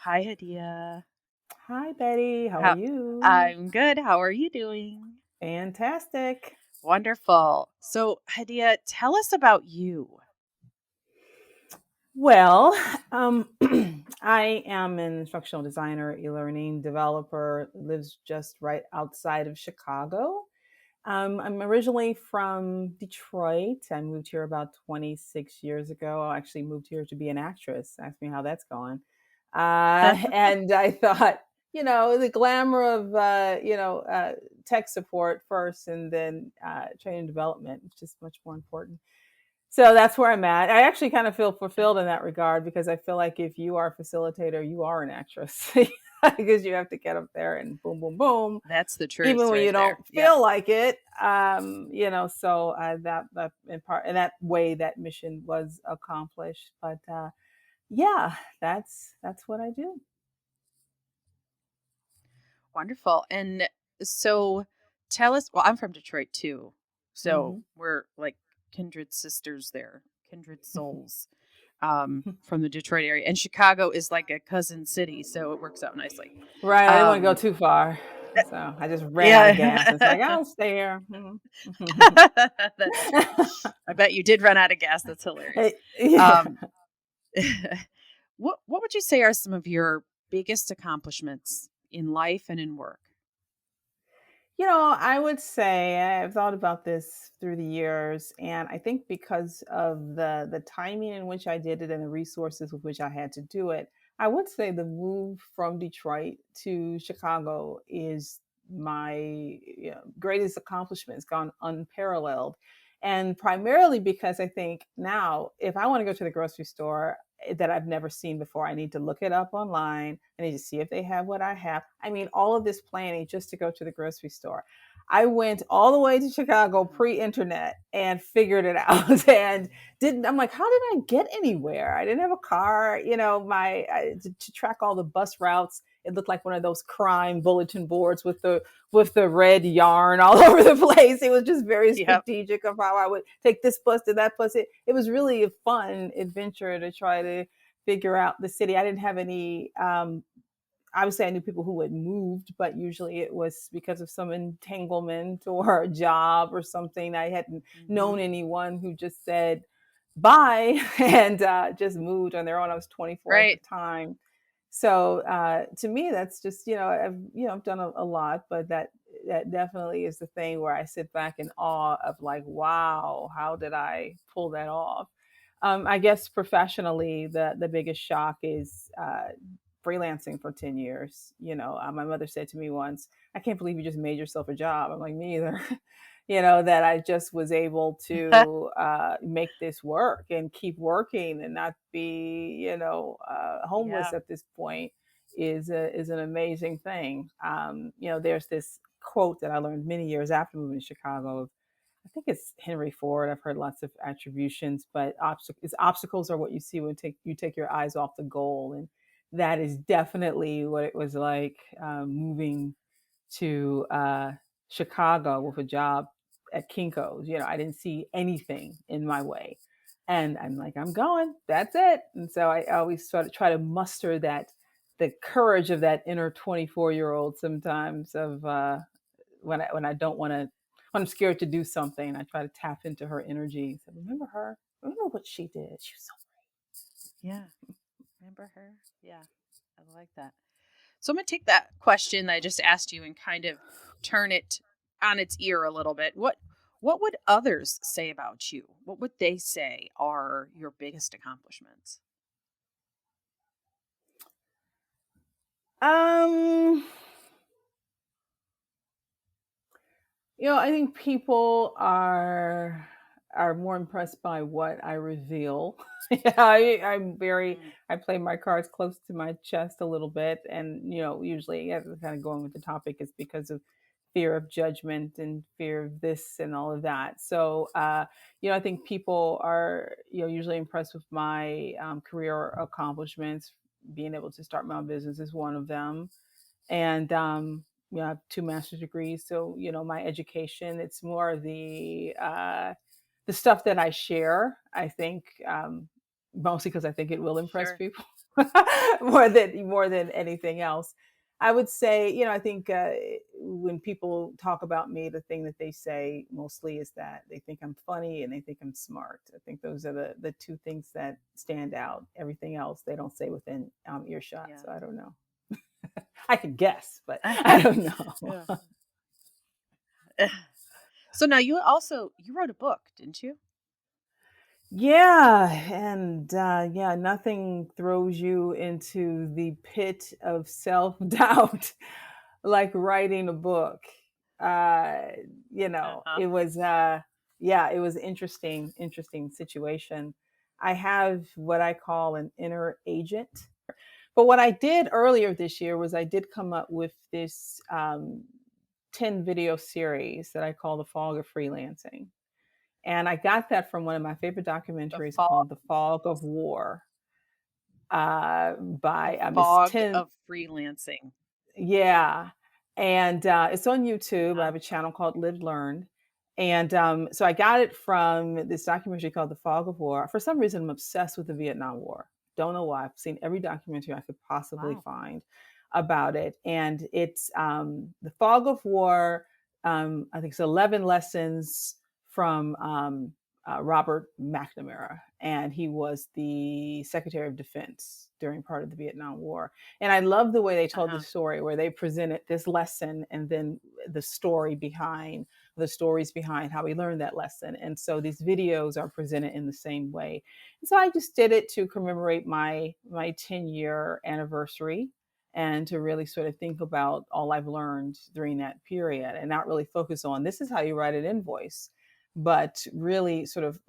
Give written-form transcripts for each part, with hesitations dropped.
Hi, Hadiya. Hi, Betty. How are How you? I'm good. How are you doing? Fantastic. Wonderful. So, Hadiya, tell us about you. Well, I am an instructional designer, e-learning developer, lives just right outside of Chicago. I'm originally from Detroit. I moved here about 26 years ago. I actually moved here to be an actress. Ask me how that's going. And I thought, the glamour of, tech support first and then training and development is just much more important. So that's where I'm at. I actually kind of feel fulfilled in that regard because I feel like if you are a facilitator, you are an actress because you have to get up there and boom, boom, boom, That's the even truth when right you there. don't Yep. feel like it. So that in part in that way that mission was accomplished. But yeah, that's what I do. Wonderful. And so tell us, well, I'm from Detroit too. So Hmm. we're like kindred sisters there, kindred souls from the Detroit area. And Chicago is like a cousin city, so it works out nicely. Right. I didn't want to go Um, too far. So I just ran out of gas. It's like, yeah. I'll stay here. That's I bet you did run out of gas. That's hilarious. Yeah. Um, what would you say are some of your biggest accomplishments in life and in work? I would say I've thought about this through the years, and I think because of the timing in which I did it and the resources with which I had to do it, I would say the move from Detroit to Chicago is my greatest accomplishment. It's gone unparalleled, and primarily because I think now if I want to go to the grocery store that I've never seen before, I need to look it up online. I need to see if they have what I have. I mean, all of this planning just to go to the grocery store. I went all the way to Chicago Mhm. pre-internet and figured it out and didn't I'm like, how did I get anywhere? I didn't have a car, to track all the bus routes. It looked like one of those crime bulletin boards with the red yarn all over the place. It was just very Yep. strategic of how I would take this bus to that bus. It was really a fun adventure to try to figure out the city. I didn't have any obviously I knew people who had moved, but usually it was because of some entanglement or a job or something. I hadn't known Hmm. anyone who just said bye and just moved on their own. I was 24 at the Right. time. So to me, that's just I've done a lot, but that definitely is the thing where I sit back in awe of like, wow, how did I pull that off? I guess professionally, the biggest shock is freelancing for 10 years. My mother said to me once, I can't believe you just made yourself a job. I'm like, me either. That I just was able to make this work and keep working and not be, homeless Yeah. at this point is an amazing thing. There's this quote that I learned many years after moving to Chicago. I think it's Henry Ford. I've heard lots of attributions, but obstacles are what you see when you take your eyes off the goal, and that is definitely what it was like moving to Chicago with a job at Kinko's. I didn't see anything in my way, and I'm like, I'm going. That's it. And so I always sort of try to muster the courage of that inner 24-year-old sometimes of when I don't want to when I'm scared to do something, I try to tap into her energy. So remember her. Remember what she did. She was so Yeah. Remember her? Yeah. I like that. So I'm going to take that question that I just asked you and kind of turn it on its ear a little bit. What would others say about you? What would they say are your biggest accomplishments? um I think people are more impressed by what I reveal. Yeah, Mm. I play my cards close to my chest a little bit, and usually, yeah, kind of going with the topic is because of fear of judgment and fear of this and all of that. So, I think people are usually impressed with my career accomplishments. Being able to start my own business is one of them, and I have two master's degrees. So my education, it's more the stuff that I share. I think mostly because I think it will impress Sure. people. more than anything else. I would say, I think when people talk about me, the thing that they say mostly is that they think I'm funny and they think I'm smart. I think those are the two things that stand out. Everything else they don't say within earshot. Yeah. So I don't know. I could guess, but I don't know. Yeah. So now you wrote a book, didn't you? Yeah, and yeah, nothing throws you into the pit of self doubt like writing a book. Uh, Uh-huh. it was yeah, it was interesting situation. I have what I call an inner agent. But what I did earlier this year was I did come up with this 10 video series that I call The Fog of Freelancing. And I got that from one of my favorite The documentaries fog called The Fog of War the by Miss fog Tin. of freelancing. Yeah. And it's on YouTube. I Uh, have a channel called Live Learn. And so I got it from this documentary called The Fog of War. For some reason, I'm obsessed with the Vietnam War. Don't know why. I've seen every documentary I could possibly wow. find about it. And it's The Fog of War. I think it's 11 lessons from Robert McNamara. And he was the Secretary of Defense during part of the Vietnam War. And I love the way they told the Uh-huh. story, where they presented this lesson and then the stories behind how we learned that lesson. And so these videos are presented in the same way. And so I just did it to commemorate my 10-year anniversary and to really sort of think about all I've learned during that period and not really focus on this is how you write an invoice, but really sort of,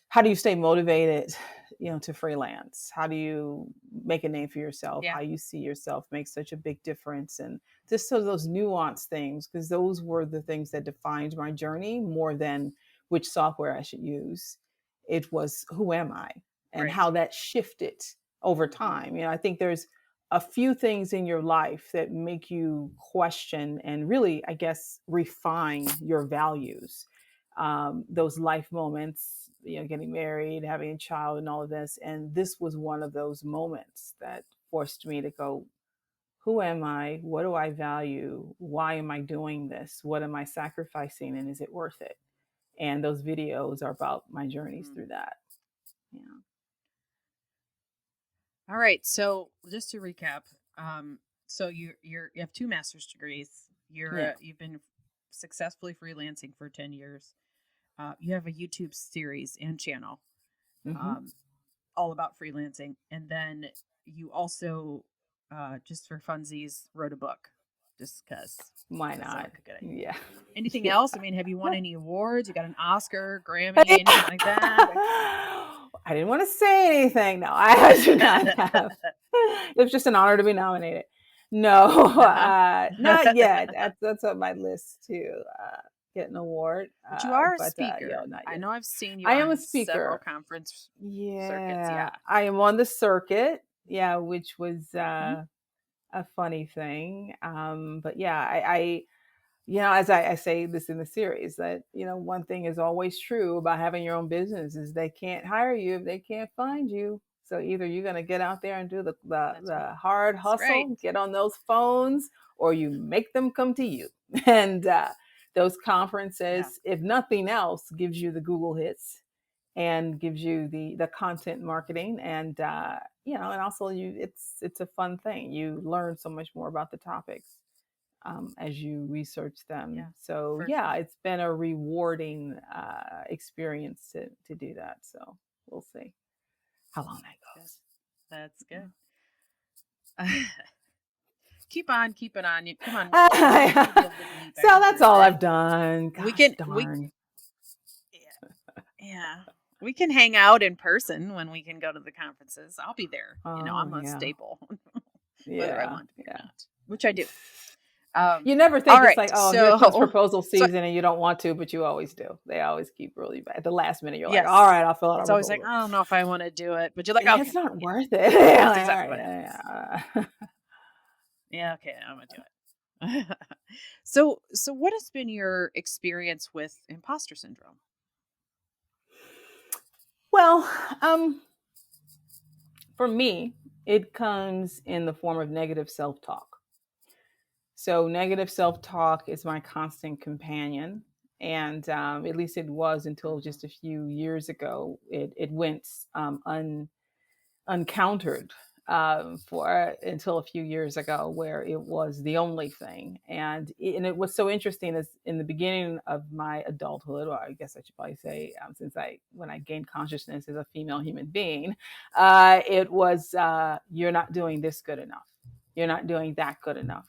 how do you stay motivated, to freelance? How do you make a name for yourself? Yeah. How you see yourself makes such a big difference. And just so those nuanced things, because those were the things that defined my journey more than which software I should use. It was who am I and Right. how that shifted over Mm-hmm. time. I think there's a few things in your life that make you question and really, I guess, refine your values. Those life moments, getting married, having a child, and all of this. And this was one of those moments that forced me to go, who am I? What do I value? Why am I doing this? What am I sacrificing? And is it worth it? And those videos are about my journeys Mm-hmm. through that. Yeah. All right. So just to recap, so you have two master's degrees. Yeah. You've been successfully freelancing for 10 years. You have a YouTube series and channel, Mm-hmm. um, all about freelancing, and then you also, just for funsies, wrote a book, just Why because sounds not? like a good idea. Yeah. Anything Yeah. else? I mean, have you won any awards? You got an Oscar, Grammy, anything like that? I didn't want to say anything. No, I do not have. It was just an honor to be nominated. No, Uh-huh. not yet. That's on my list to get an award. But you are a But speaker. not I yet. know I've seen you I am a on several speaker. conference circuits. Yeah, Yeah. I am on the circuit. Yeah, which was Hmm. a funny thing. But yeah, as I say this in the series, that one thing is always true about having your own business is they can't hire you if they can't find you. So either you're going to get out there and do That's the hard that's right. hustle, get on those phones, or you make them come to you. And those Yeah. conferences, if nothing else, gives you the Google hits and gives you the content marketing, and and also it's a fun thing. You learn so much more about the topics as you research them. Yeah. So For yeah, sure. it's been a rewarding experience to do that. So we'll see how long that Good. goes. That's good. Keep on keeping on. You come on. We'll be Yeah. able to meet So back in that's all person. I've done. We Gosh can we darn. Yeah. We can hang out in person when we can go to the conferences. I'll be there. Oh I'm a yeah. staple, whether I Yeah. want to be or Yeah. not, which I do. You never All think it's right. like, oh, here comes So, proposal so season, and you don't want to, but you always do. They always keep really bad. At the last minute, you're like, all yes, right, I'll fill out a it's always like, proposal. I don't know if I want to do it, but you're like, It's okay, not yeah, worth it. that's Like, all exactly right, what happens. yeah. Yeah, okay, I'm gonna do it. So what has been your experience with imposter syndrome? Well, um, for me, it comes in the form of negative self talk. So, negative self talk is my constant companion. And at least it was until Mhm. just a few years ago. It went uncountered for until a few years ago, where it was the only thing. And it was so interesting as in the beginning of my adulthood, or I guess I should probably say, since I when I gained consciousness as a female human being, it was you're not doing this good enough. You're not doing that good enough.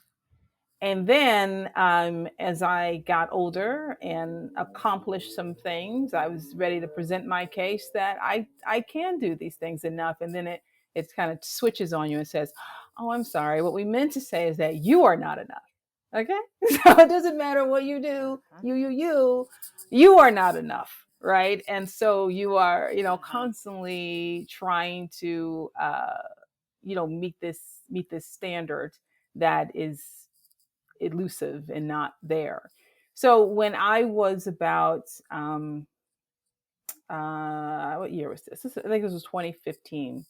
And then as I got older and accomplished some things, I was ready to present my case that I can do these things enough. And then it kind of switches on you and says, oh, I'm sorry. What we meant to say is that you are not enough. Okay. So it doesn't matter what you do, Uh-huh. you are not enough. Right. And so you are, Uh-huh. constantly trying to, meet this standard that is elusive and not there. So when I was about what year was this? I think this was 2015.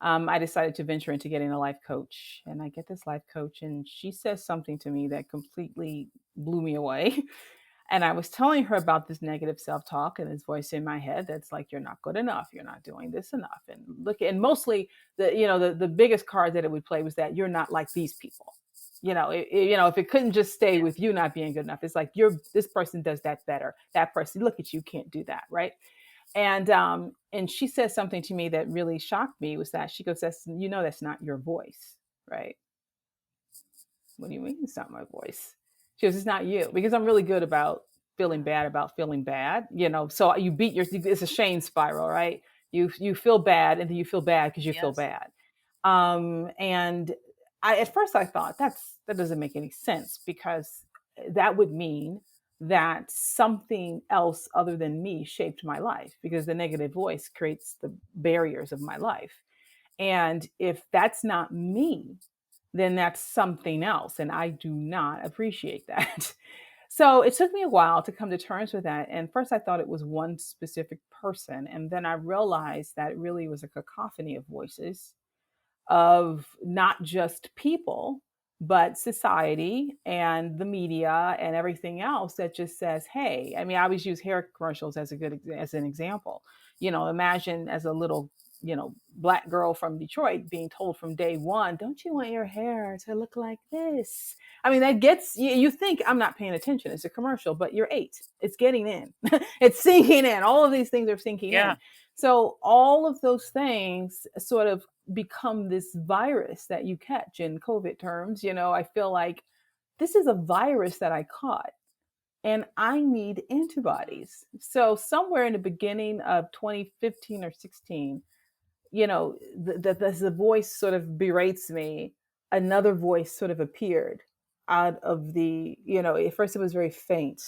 I decided to venture into getting a life coach, and I get this life coach, and she says something to me that completely blew me away. And I was telling her about this negative self-talk and this voice in my head that's like, you're not good enough, you're not doing this enough. And look, and mostly the biggest card that it would play was that you're not like these people. If it couldn't just stay Yeah. with you not being good enough, it's like this person does that better. That person, look at you, can't do that, right? And she says something to me that really shocked me was that she goes, that's not your voice, right? What do you mean it's not my voice? She goes, it's not you, because I'm really good about feeling bad. So you it's a shame spiral, right? You feel bad, and then you feel bad because you feel Yes. bad. And at first I thought that doesn't make any sense, because that would mean that something else other than me shaped my life, because the negative voice creates the barriers of my life. And if that's not me, then that's something else. And I do not appreciate that. So it took me a while to come to terms with that. And first I thought it was one specific person. And then I realized that it really was a cacophony of voices, of not just people, but society and the media and everything else that just says, hey, I mean, I always use hair commercials as an example. Imagine as a little, black girl from Detroit being told from day one, don't you want your hair to look like this? I mean, that gets you think I'm not paying attention. It's a commercial, but you're 8. It's getting in. It's sinking in. All of these things are sinking in. Yeah. So all of those things sort of become this virus that you catch in COVID terms. I feel like this is a virus that I caught, and I need Mhm. antibodies. So somewhere in the beginning of 2015 or 16, the voice sort of berates me. Another voice sort of appeared out of at first it was very faint,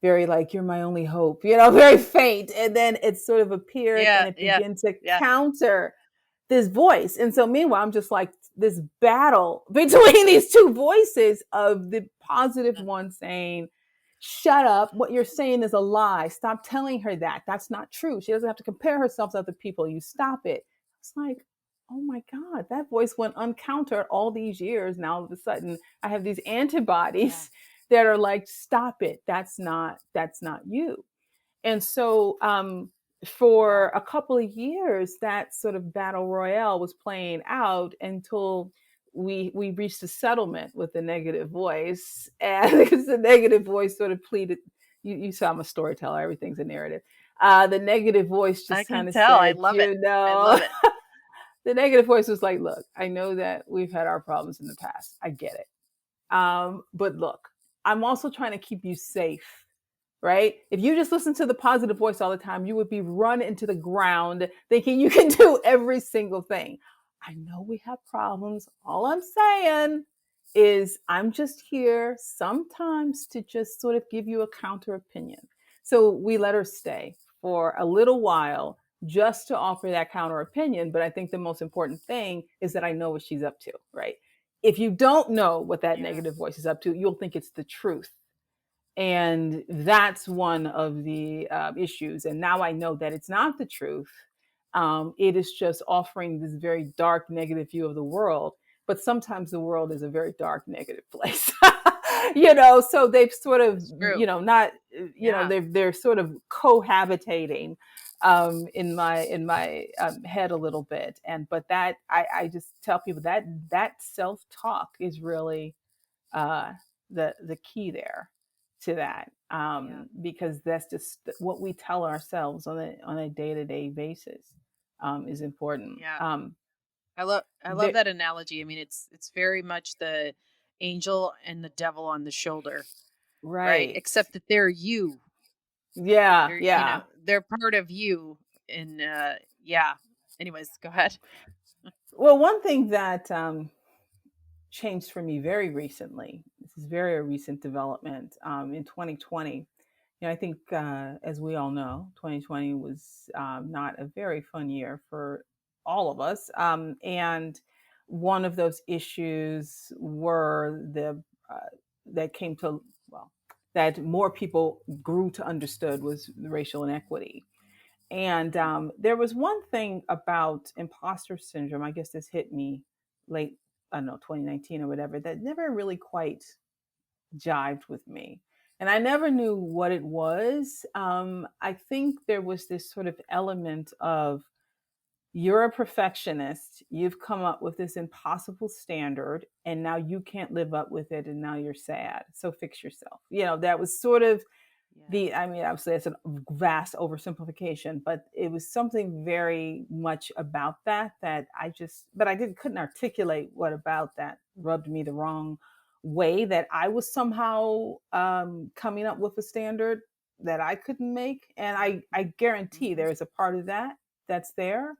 very like, you're my only hope, very faint. And then it sort of appeared and Yeah. it Yeah. began to Yeah. counter this voice. And so meanwhile, I'm just like this battle between these two voices, of the positive Uh-huh. one saying, shut up, what you're saying is a lie, stop telling her that's not true, she doesn't have to compare herself to other people, you stop it. It's like, oh my god, that voice went uncountered all these years. Now all of a sudden I have these Yeah. antibodies that are like, stop it, that's not you. And so Yeah. for a couple of years, that sort of battle royale was playing out until we reached a settlement with the negative voice. And because the negative voice sort of pleaded, you saw, I'm a storyteller, everything's a narrative. The negative voice I just can kind of tell. I said, love it. I love it. the negative voice was like, look, I know that we've had our problems in the past, I get it, but look, I'm also trying to keep you safe, right? If you just listen to the positive voice all the time, you would be run into the ground thinking you can do every single thing. I know we have problems. All I'm saying is I'm just here sometimes to just sort of give you a counter opinion. So we let her stay for a little while just to offer that counter opinion. But I think the most important thing is that I know what she's up to, right? If you don't know what that negative Yes. voice is up to, you'll think it's the truth. And that's one of the issues. And now I know that it's not the truth. It is just offering this very dark, negative view of the world. But sometimes the world is a very dark, negative place. So they've sort of, It's true. not, Yeah. they're sort of cohabitating in my head a little bit. And but that I just tell people that that self talk is really uh, the key there to that, Yeah. because that's just what we tell ourselves on a day to day basis, is important. Yeah. I love There, that analogy. I mean, it's very much the angel and the devil on the shoulder, right? right? Except that they're you. Yeah, They're, yeah. they're part of you. And yeah. Anyways, go ahead. Well, one thing that changed for me very recently. This is very a recent development in 2020. I think, as we all know, 2020 was not a very fun year for all of us. And one of those issues were that came to, well, that more people grew to understood was racial inequity. And Mm, there was one thing about imposter syndrome. I guess this hit me late, I don't know, 2019 or whatever, that never really quite jived with me. And I never knew what it was. I think there was this sort of element of, you're a perfectionist, you've come up with this impossible standard, and now you can't live up with it, and now you're sad. So fix yourself. That was sort of yeah. I mean, obviously it's a vast oversimplification, but it was something very much about that but I couldn't articulate what about that rubbed me the wrong way, that I was somehow coming up with a standard that I couldn't make. And I guarantee Hmm. there is a part of that that's there,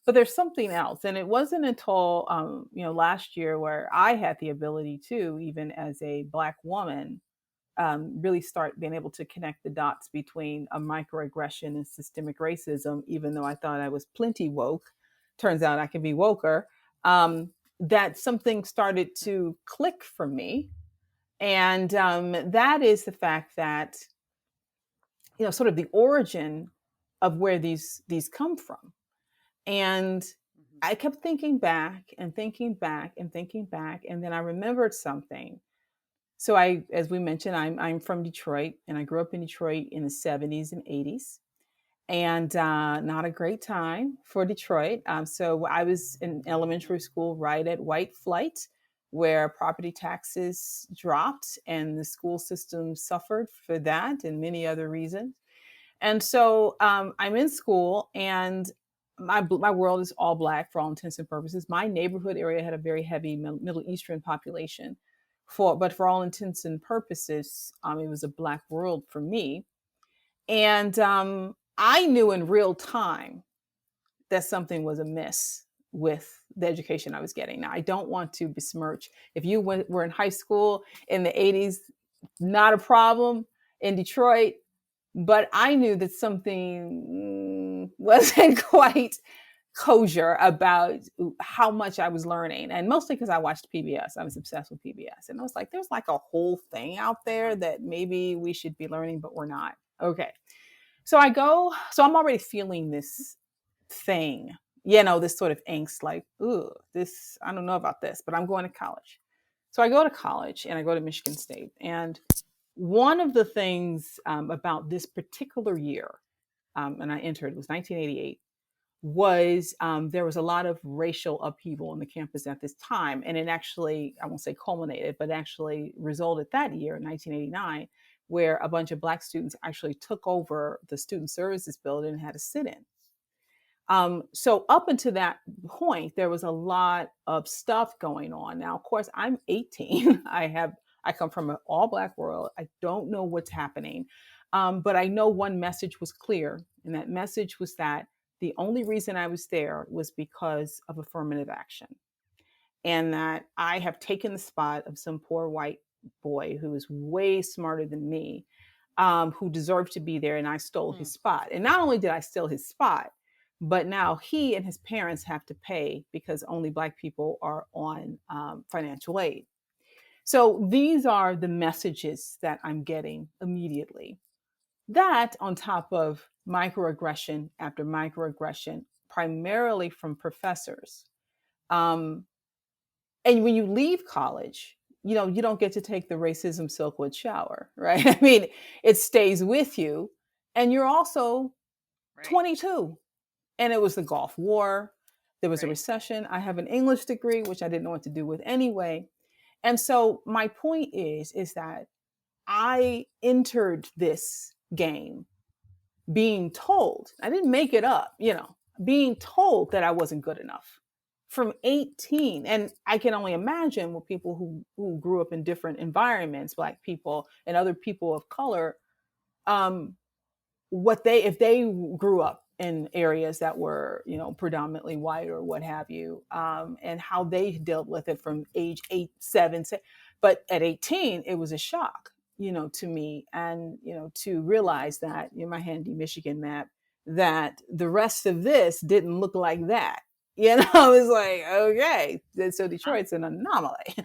but there's something else. And it wasn't until, last year, where I had the ability to, even as a Black woman, really start being able to connect the dots between a microaggression and systemic racism, even though I thought I was plenty woke. Turns out I can be woker. That something started to click for me. And that is the fact that, sort of the origin of where these come from. And Hmm. I kept thinking back and thinking back and thinking back. And then I remembered something. So as we mentioned, I'm from Detroit, and I grew up in Detroit in the 70s and 80s, and not a great time for Detroit. So I was in elementary school right at white flight, where property taxes dropped, and the school system suffered for that and many other reasons. And so I'm in school, and my world is all Black for all intents and purposes. My neighborhood area had a very heavy Middle Eastern population, but for all intents and purposes, it was a Black world for me. And I knew in real time that something was amiss with the education I was getting. Now, I don't want to besmirch. If you were in high school in the 80s, not a problem in Detroit, but I knew that something wasn't quite kosher about how much I was learning. And mostly because I watched PBS. I was obsessed with PBS. And I was like, there's like a whole thing out there Uh-huh. that maybe we should be learning, but we're not. Okay. So I'm already feeling this thing, this sort of angst, like, ooh, this, I don't know about this, but I'm going to college. So I go to college, and I go to Michigan State. And one of the things about this particular year, and I entered, it was 1988, was there was a lot of racial upheaval on the campus at this time. And it actually, I won't say culminated, but actually resulted that year, 1989, where a bunch of Black students actually took over the Student Services building and had a sit in. So up until that point, there was a lot of stuff going on. Now, of course, I'm 18. I come from an all Black world. I don't know what's happening, but I know one message was clear, and that message was that the only reason I was there was because of affirmative action, and that I have taken the spot of some poor white boy who is way smarter than me, who deserved to be there, and I stole Hmm. his spot. And not only did I steal his spot, but now he and his parents have to pay because only Black people are on financial aid. So these are the messages that I'm getting immediately. That on top of microaggression after microaggression, primarily from professors. Um, and when you leave college, you don't get to take the racism silkwood shower, right? I mean, it stays with you. And you're also Right. 22. And it was the Gulf War. There was a Right. recession. I have an English degree, which I didn't know what to do with anyway. And so my point is that I entered this game being told, I didn't make it up, being told that I wasn't good enough from 18. And I can only imagine with people who grew up in different environments, Black people and other people of color, um, what they if they grew up in areas that were predominantly white or what have you, and how they dealt with it from age 8 7 but at 18 it was a shock to me, and to Mm-hmm. realize that my handy Michigan map, that the rest of this didn't look like that. It's like, okay, so Huh? Detroit's an anomaly.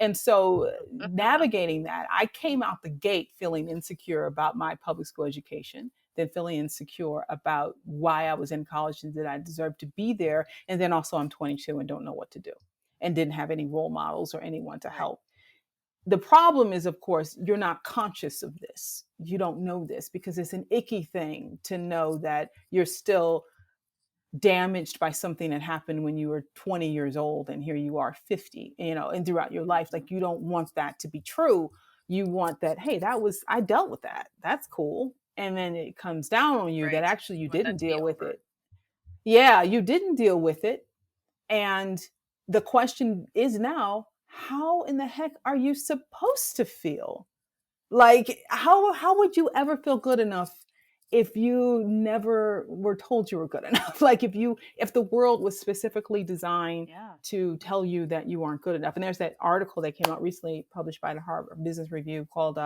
And so navigating that, I came out the gate feeling insecure about my public school education, then feeling insecure about why I was in college and that I deserved to be there. And then also, I'm 22 and don't know what to do and didn't have any role models or anyone to Right. help. The problem is, of course, you're not conscious of this. You don't know this because it's an icky thing to know that you're still damaged by something that happened when you were 20 years old and here you are 50, and throughout your life. Mm-hmm. Like, you don't want that to be true. You want that, hey, I dealt with that, that's cool. And then it comes down on you that Right. actually you You want that didn't to be deal with over. it. Yeah, you didn't deal with it. And the question is now, how in the heck are you supposed to feel? Like, how would you ever feel good enough if you never were told you were good enough? Like, if the world was specifically designed Yeah. to tell you that you aren't good enough. And there's that article that came out recently, published by the Harvard Business Review, called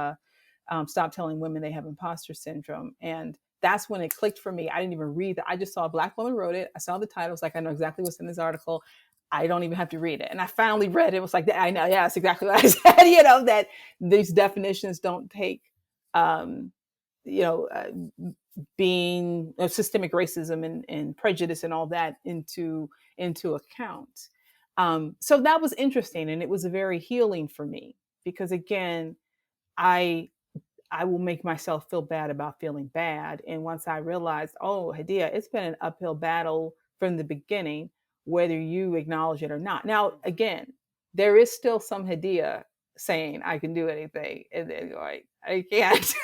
"Stop Telling Women They Have Imposter Syndrome." And that's when it clicked for me. I didn't even read that. I just saw a Black woman wrote it. I saw the title. I was like, I know exactly what's in this article. I don't even have to read it. And I finally read it. It was like, I know, yeah, that's exactly what I said. That these definitions don't take, um, you know, uh, being systemic racism and prejudice and all that into account. So that was interesting, and it was very healing for me because, again, I I will make myself feel bad about feeling bad. And once I realized, oh, Hadiya, it's been an uphill battle from the beginning, whether you acknowledge it or not. Now, Mm-hmm. again, there is still some Hadiya saying I can do anything, and then like, I can't.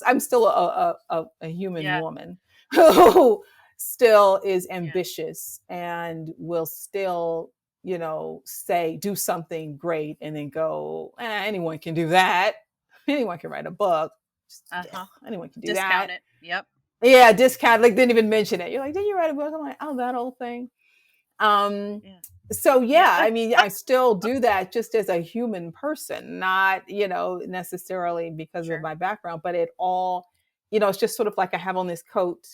I'm still a human Yeah. woman who still is Yeah. ambitious and will still say, do something great and then go, anyone can do that. Anyone can write a book. Uh-huh. Anyone can do Discount that. it. Yep. Yeah, discount, like, didn't even mention it. You're like, didn't you write a book? I'm like, oh, that old thing. Um, Yeah. so Yeah. yeah, I mean, I still do that just as a human person, not, necessarily because of Sure. my background, but it all, it's just sort of like I have on this coat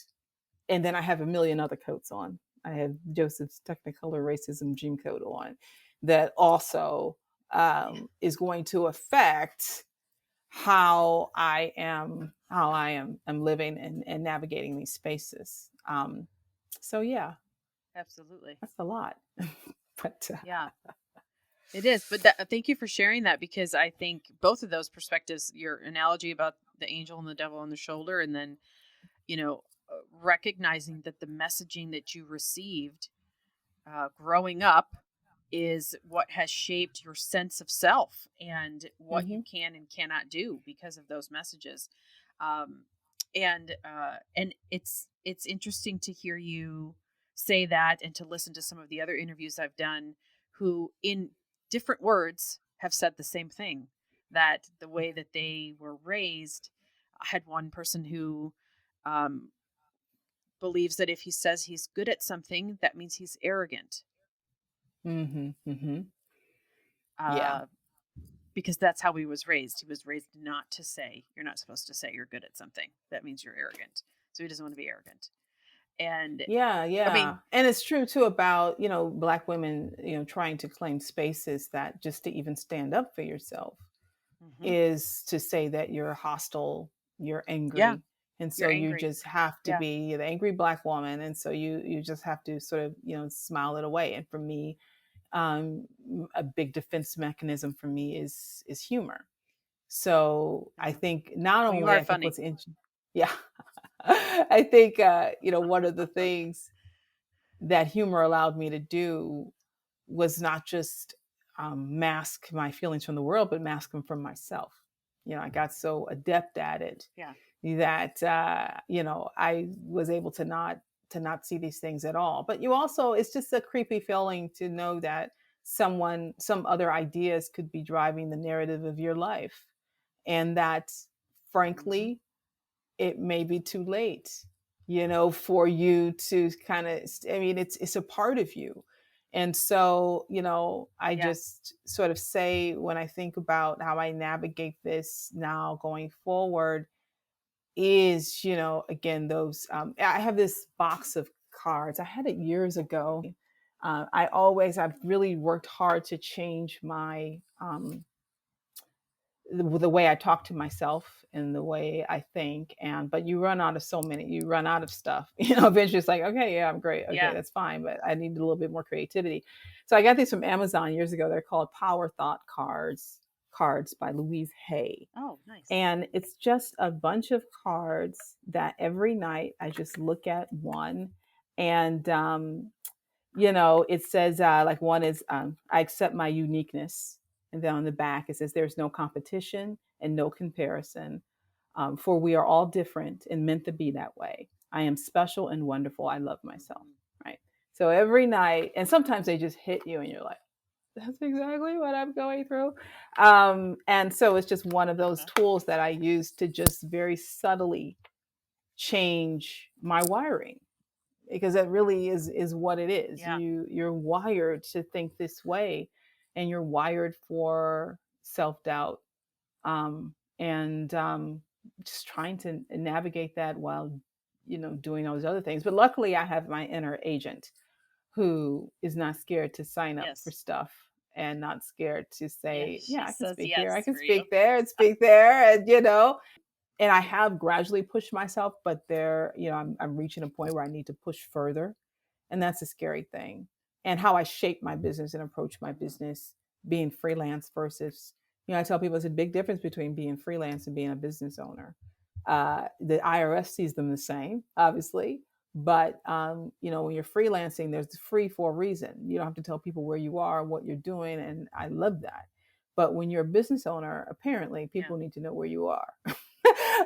and then I have a million other coats on. I have Joseph's Technicolor Racism Dream Coat on that also Yeah. is going to affect how I am living and navigating these spaces. So yeah, Absolutely. that's a lot. But Yeah. It is. But that, thank you for sharing that, because I think both of those perspectives, your analogy about the angel and the devil on the shoulder, and then, recognizing that the messaging that you received growing up is what has shaped your sense of self and what you mhm, can and cannot do because of those messages. Um, and it's interesting to hear you say that, and to listen to some of the other interviews I've done, who in different words have said the same thing, that the way that they were raised. I had one person who um, believes that if he says he's good at something, that means he's arrogant. mhm, mhm. Yeah. Uh, because that's how he was raised. He was raised not to say, you're not supposed to say you're good at something. That means you're arrogant. So he doesn't want to be arrogant. And Yeah, I yeah. mean, And it's true too about, Black women, trying to claim spaces that just to even stand up for yourself mhm, is to say that you're hostile, you're yeah, angry. And you're so you angry. just have to Yeah. be the angry Black woman. And so you just have to sort of, smile it away. And for me, a big defense mechanism for me is humor. So I Yeah. think not Well, you only are I think funny. what's in yeah. I think one of the things that humor allowed me to do was not just mask my feelings from the world, but mask them from myself. I got so adept at it Yeah. that I was able to not see these things at all. But you also, it's just a creepy feeling to know that some other ideas could be driving the narrative of your life, and that, Mhm. frankly, it may be too late, for you to kind of, I mean, it's a part of you. And so, I Yeah. just sort of say, when I think about how I navigate this now going forward, is, again, those, I have this box of cards. I had it years ago. I've really worked hard to change the way I talk to myself and the way I think. But you run out of so many, you run out of stuff. Eventually it's like, okay, yeah, I'm great. Okay, Yeah. that's fine. But I need a little bit more creativity. So I got these from Amazon years ago. They're called Power Thought cards by Louise Hay. Oh, nice. And it's just a bunch of cards that every night I just look at one. And it says, like, one is, I accept my uniqueness. And then on the back, it says, there's no competition and no comparison, for we are all different and meant to be that way. I am special and wonderful. I love myself. Mhm. Right. So every night, and sometimes they just hit you and you're like, that's exactly what I'm going through. And so it's just one of those Uh-huh. tools that I use to just very subtly change my wiring, because that really is what it is. Yeah. You're wired to think this way, and you're wired for self-doubt, and just trying to navigate that while doing all those other things. But luckily I have my inner agent who is not scared to sign up for Yes. stuff, and not scared to Yeah. say, yeah, She I can says speak here, I yes can for you. speak there, and speak there, and I have gradually pushed myself, but there, I'm reaching a point where I need to push further. And that's a scary thing. And how I shape my business and approach my Mhm. business, being freelance versus, I tell people it's a big difference between being freelance and being a business owner. The IRS sees them the same, obviously. But when you're freelancing, there's free for a reason. You don't have to tell people where you are, what you're doing, and I love that. But when you're a business owner, apparently Yeah. people need to know where you are.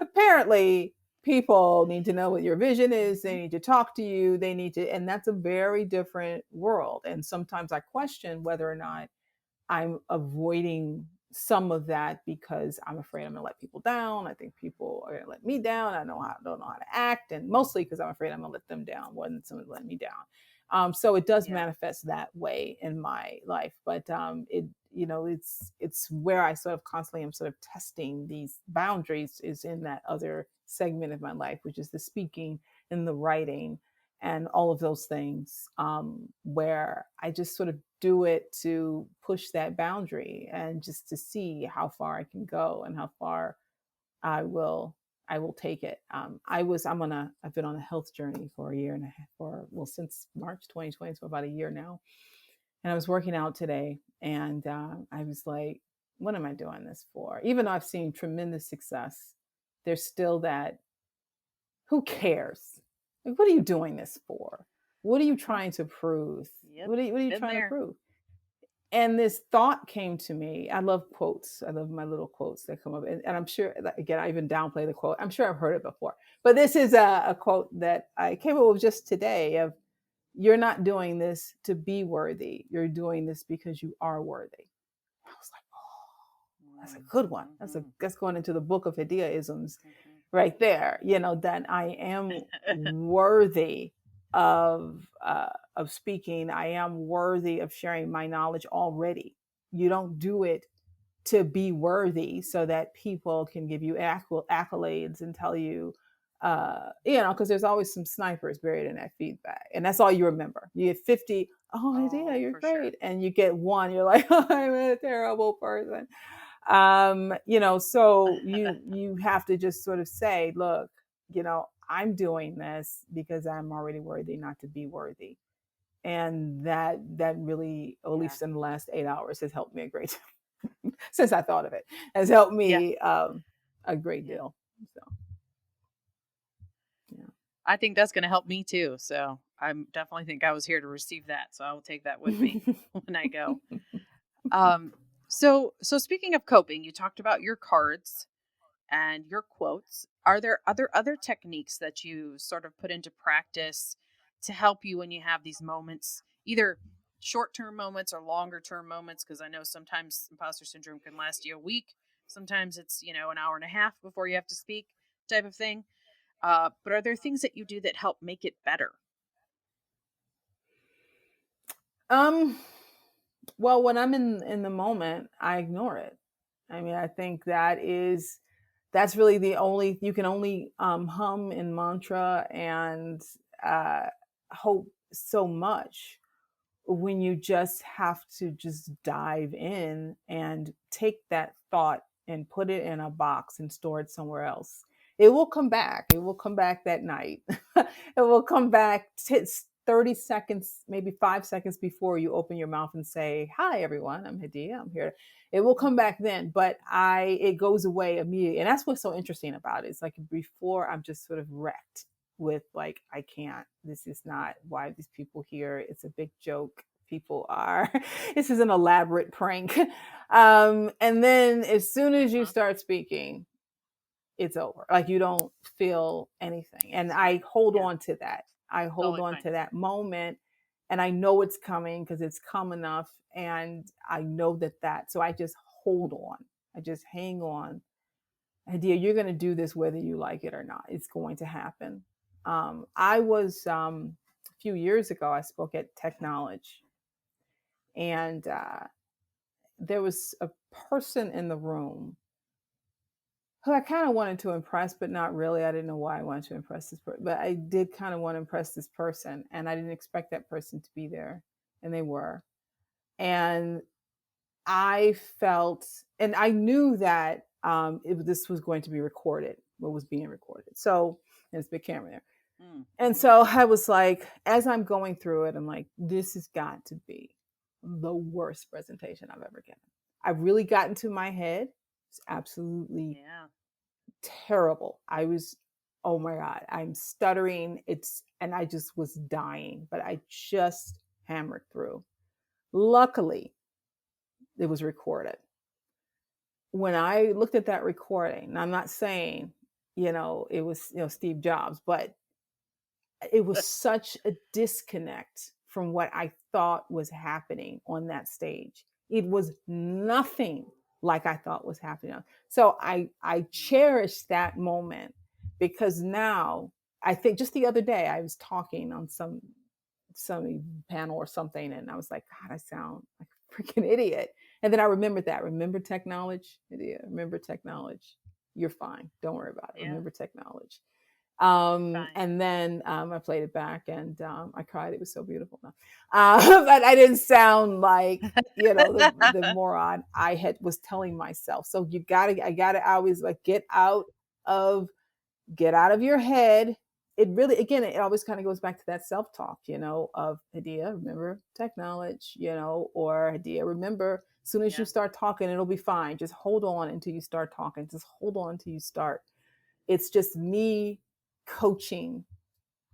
Apparently, people need to know what your vision is. They Mhm. need to talk to you. They need to, and that's a very different world. And sometimes I question whether or not I'm avoiding some of that because I'm afraid I'm going to let people down. I think people are going to let me down. Don't know how to act, and mostly because I'm afraid I'm going to let them down more than someone let me down. So it does Yeah. manifest that way in my life, but it's where I sort of constantly am sort of testing these boundaries, is in that other segment of my life, which is the speaking and the writing and all of those things, where I just sort of do it to push that boundary and just to see how far I can go and how far I will I will take it. I've been on a health journey for a year and a half, for, well, since March 2020, so about a year now. And I was working out today, and I was like, what am I doing this for? Even though I've seen tremendous success, there's still that, who cares? Like, what are you doing this for? What are you Mhm. trying to prove? Yep. What are you Been trying to there. prove? And this thought came to me. I love quotes. I love my little quotes that come up. And I'm sure, like, again, I even downplay the quote. I'm sure I've heard it before. But this is a quote that I came up with just today of, you're not doing this to be worthy. You're doing this because you are worthy. I was like, oh, that's a Mm. good one. Mhm. That's going into the book of Hadiya isms Mhm. right there. That I am worthy of speaking. I am worthy of sharing my knowledge already. You don't do it to be worthy so that people can give you accolades and tell you, Because there's always some snipers buried in that feedback, and that's all you remember. You get 50, oh yeah, Oh, you're for sure. great, and you get one, you're like, oh, I'm a terrible person. So you have to just sort of say, look, I'm doing this because I'm already worthy not to be worthy. And that really, at Yeah. least in the last 8 hours, has helped me a great since I thought of it, has helped Yeah. me a great Yeah. deal. So yeah. I think that's going to help me too. So I definitely think I was here to receive that. So I will take that with me when I go. Um, so speaking of coping, you talked about your cards and your quotes. Are there other techniques that you sort of put into practice to help you when you have these moments, either short-term moments or longer-term moments? Because I know sometimes imposter syndrome can last you a week. Sometimes it's, an hour and a half before you have to speak, type of thing. But are there things that you do that help make it better? um well, when I'm in the moment, I ignore it. I mean, I think that's really the only, you can only hum and mantra and uh hope so much when you just have to just dive in and take that thought and put it in a box and store it somewhere else. It will come back. It will come back that night. It will come back 30 seconds, maybe 5 seconds before you open your mouth and say, hi, everyone. I'm Hadiya. I'm here. It will come Mhm. back then, but it goes away immediately. And that's what's so interesting about it. It's like before I'm just sort of wrecked with like, I can't, this is not why these people here. It's a big joke. People are, this is an elaborate prank. And then as soon as you Uh-huh. start speaking, it's over. Like you don't feel anything. And It's fine. I hold Yeah. on to that. I hold Totally on fine. to that moment and I know it's coming because it's come enough. And I know so I just hold on. I just hang on. Idea, you're going to do this whether you like it or not. It's going to happen. I was a few years ago, I spoke at Tech Knowledge, and there was a person in the room who I kind of wanted to impress, but not really. I didn't know why I wanted to impress this person, but I did kind of want to impress this person, and I didn't expect that person to be there, and they were. And I felt, and I knew that this was going to be recorded, what was being recorded. So, and it's big camera there. And Mm-hmm. so I was like, as I'm going through it, I'm like, this has got to be the worst presentation I've ever given. I really got into my head. It's absolutely Yeah. terrible. I was, oh my God, I'm stuttering. And I just was dying, but I just hammered through. Luckily, it was recorded. When I looked at that recording, and I'm not saying, it was, Steve Jobs, but it was such a disconnect from what I thought was happening on that stage. It was nothing like I thought was happening. So I Mhm. cherish that moment because now I think just the other day I was talking on some panel or something and I was like, God, I sound like a freaking idiot. And then I remembered that. Remember technology? Yeah, remember technology. You're fine. Don't worry about it. Yeah. Remember technology. Fine. And then I played it back and I cried. It was so beautiful. But I didn't sound like the moron I had was telling myself. So I always like of get out of your head. It really, again, it always kind of goes back to that self talk, of Hadiya, remember technology, or Hadiya, remember, as soon as you Yeah. start talking, it'll be fine. Just hold on until you start talking. Just hold on until you start. It's just me coaching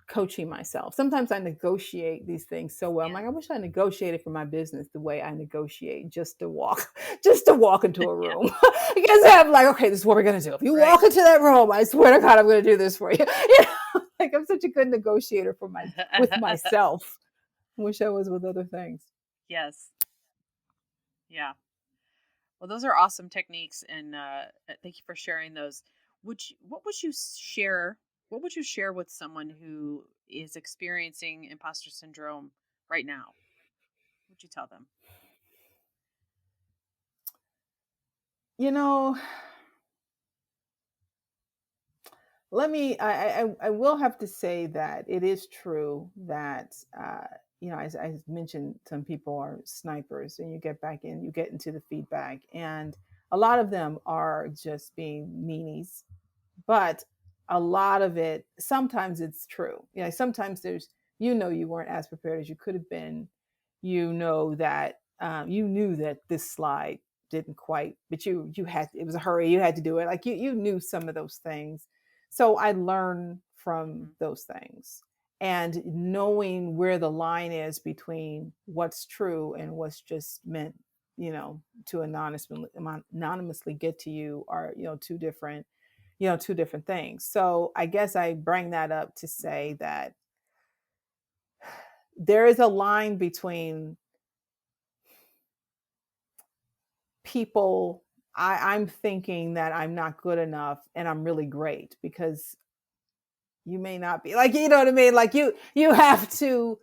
coaching myself. Sometimes I negotiate these things so well. I'm Yeah. like, I wish I negotiated for my business the way I negotiate just to walk, just to walk into a Yeah. room. Because I'm like, okay, this is what we're gonna do. If you Right. walk into that room, I swear to God, I'm gonna do this for you. Like I'm such a good negotiator with myself. Wish I was with other things. Yes. Yeah. Well, those are awesome techniques, and thank you for sharing those. What would you share? What would you share with someone who is experiencing imposter syndrome right now? What would you tell them? You know, I will have to say that it is true that, as I mentioned, some people are snipers, and you get back in, you get into the feedback, and a lot of them are just being meanies. But a lot of it, sometimes it's true. Sometimes you weren't as prepared as you could have been. That you knew that this slide didn't quite, but you had, it was a hurry, you had to do it. Like you knew some of those things. So I learned from Mhm. those things, and knowing where the line is between what's true and what's just meant, to anonymously get to you, are two different things. So I guess I bring that up to say that there is a line between people. I'm thinking that I'm not good enough and I'm really great, because you may not be, like, you know what I mean? Like you have to,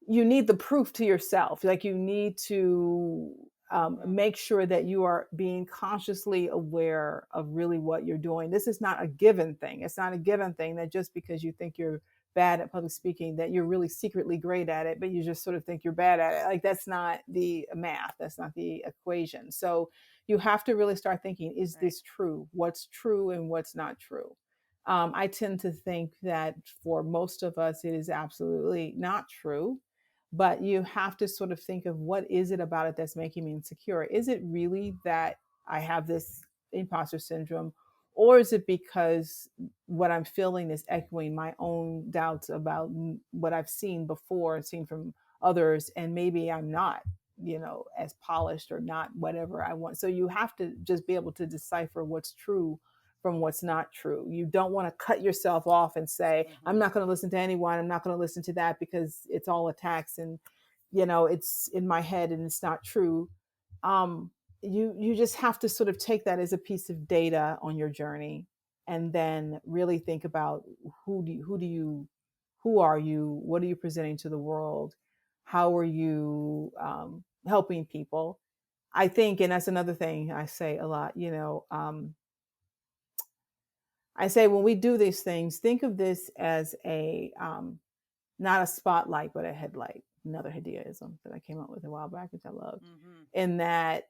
you need the proof to yourself. Like you need to Mhm. make sure that you are being consciously aware of really what you're doing. This is not a given thing. It's not a given thing that just because you think you're bad at public speaking, that you're really secretly great at it, but you just sort of think you're bad at it. Like that's not the math. That's not the equation. So you have to really start thinking, is Right. this true? What's true and what's not true? I tend to think that for most of us, it is absolutely not true, but you have to sort of think of, what is it about it that's making me insecure? Is it really that I have this imposter syndrome, or is it because what I'm feeling is echoing my own doubts about what I've seen before and seen from others, and maybe I'm not, as polished, or not whatever I want. So you have to just be able to decipher what's true from what's not true. You don't want to cut yourself off and say, I'm Mhm. not going to listen to anyone. I'm not going to listen to that, because it's all attacks, and, it's in my head and it's not true. Um, you just have to sort of take that as a piece of data on your journey, and then really think about, who are you? What are you presenting to the world? How are you helping people? I think, and that's another thing I say a lot, I say, when we do these things, think of this as a not a spotlight, but a headlight. Another Hadiyaism that I came up with a while back, which I love. Mhm. In that,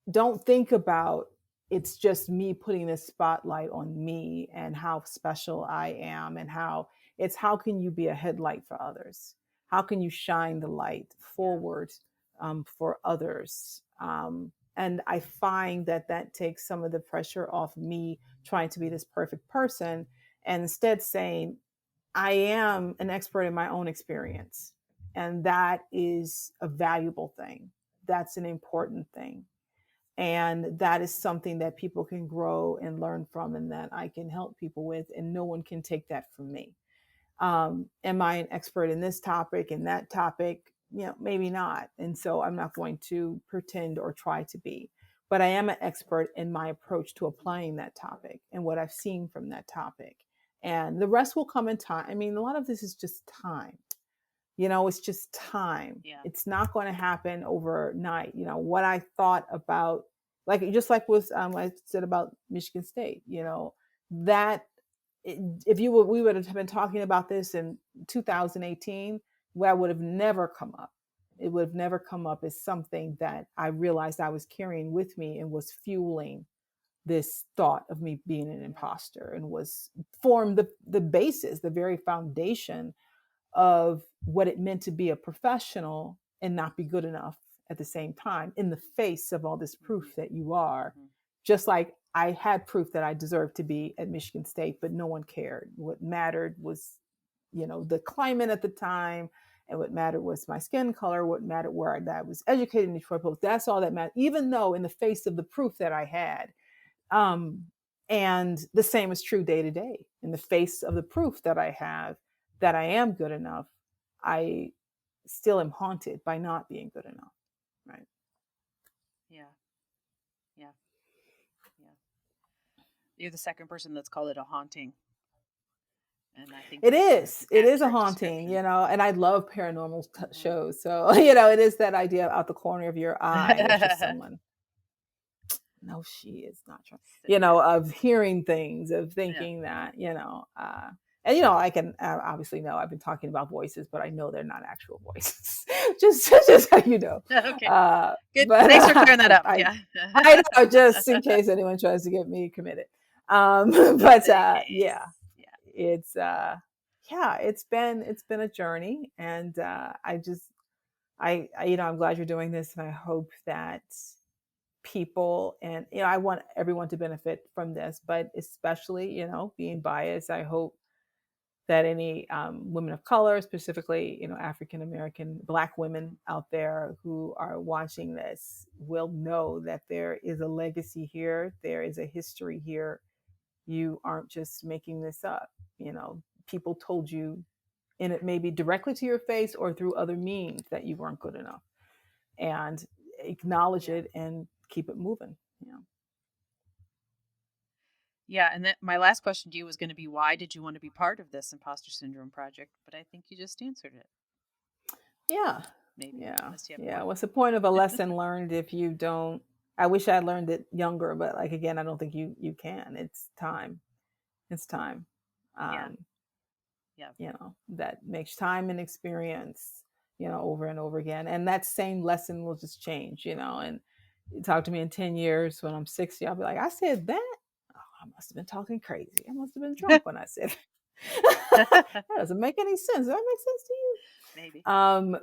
don't think about, it's just me putting this spotlight on me and how special I am, and how can you be a headlight for others? How can you shine the light Yeah. forward for others? And I find that that takes some of the pressure off me trying to be this perfect person, and instead saying, I am an expert in my own experience. And that is a valuable thing. That's an important thing. And that is something that people can grow and learn from, and that I can help people with. And no one can take that from me. Am I an expert in this topic and that topic? Maybe not. And so I'm not going to pretend or try to be. But I am an expert in my approach to Mhm. applying that topic and what I've seen from that topic. And the rest will come in time. I mean, a lot of this is just time. It's just time. Yeah. It's not going to happen overnight. What I thought about, like, just like with I said about Michigan State, that if we would have been talking about this in 2018, where I would have never come up. It would have never come up as something that I realized I was carrying with me, and was fueling this thought of me being an Yeah. imposter, and was formed the basis, the very foundation of what it meant to be a professional and not be good enough at the same time, in the face of all this Mhm. proof that you are. Mhm. Just like I had proof that I deserved to be at Michigan State, but no one cared. What mattered was, the climate at the time, and what mattered was my skin color. What mattered where I was educated in Detroit Post. That's all that mattered, even though in the face of the proof that I had. Um, and the same is true day to day. In the face of the proof that I have that I am good enough, I still am haunted by not being good enough. Right. Yeah. Yeah. Yeah. You're the second person that's called it a haunting, and I think It that's a is. It is a accurate haunting, description. and I love paranormal Mhm. shows. So, it is that idea out the corner of your eye. It's just someone. no, she is not trying, So, yeah. of hearing things, of thinking that, and I can obviously know I've been talking about voices, but I know they're not actual voices. just how you know. Okay. Good. But Thanks for clearing that up. I Yeah. I know, just in case anyone tries to get me committed. Just But in case. yeah, Yeah. it's yeah, it's been a journey, and I'm glad you're doing this, and I hope that people, and I want everyone to benefit from this, but especially, being biased, I hope that any women of color, specifically, African American Black women out there who are watching this, will know that there is a legacy here, there is a history here. You aren't just making this up. People told you, and it may be directly to your face or through other means, that you weren't good enough, and acknowledge Yeah. it and keep it moving. Yeah. And then my last question to you was going to be, why did you want to be part of this imposter syndrome project? But I think you just answered it. Yeah. Maybe. Yeah. Unless you have Yeah. more. What's the point of a lesson learned if you don't? I wish I learned it younger, but like, again, I don't think you can. It's time. It's time. Yeah. Um, Yeah. that makes time and experience, over and over again. And that same lesson will just change, and you talk to me in 10 years when I'm 60, I'll be like, I said that? Oh, I must have been talking crazy. I must have been drunk when I said that doesn't make any sense. Does that make sense to you? Maybe.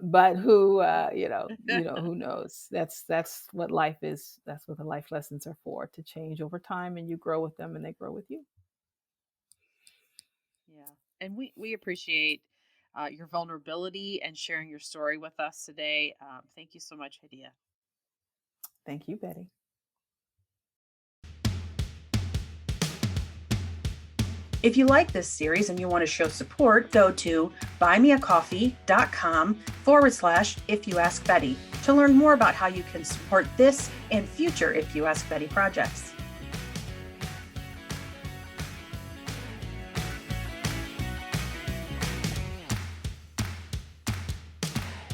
But who, who knows? That's what life is. That's what the life lessons are for, to change over time, and you grow with them and they grow with you. Yeah. And we appreciate your vulnerability and sharing your story with us today. Thank you so much, Hadiya. Thank you, Betty. If you like this series and you want to show support, go to buymeacoffee.com/ifyouaskbetty to learn more about how you can support this and future If You Ask Betty projects.